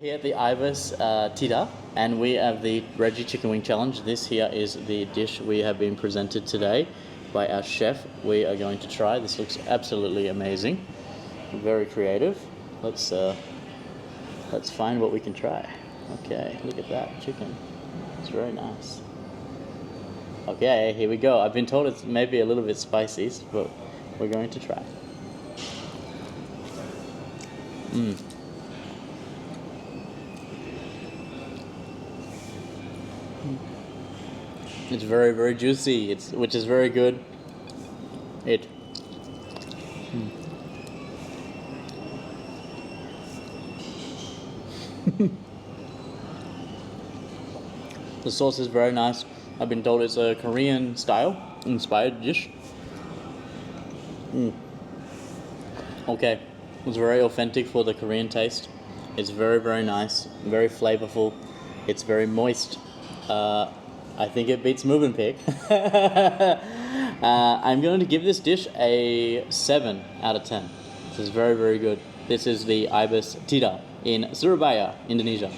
Here at the Ibis Tidar, and we have the Redgie chicken wing challenge. This here is the dish we have been presented today by our chef. We are going to try. This looks absolutely amazing, very creative. Let's find what we can try. Okay, look at that chicken. It's very nice. Okay, here we go. I've been told it's maybe a little bit spicy, but we're going to try. It's very, very juicy. Which is very good. The sauce is very nice. I've been told it's a Korean style inspired dish. Okay, it's very authentic for the Korean taste. It's very, very nice, very flavorful. It's very moist. I think it beats Movenpick. I'm going to give this dish a 7 out of 10. This is very, very good. This is the Ibis Tidar in Surabaya, Indonesia.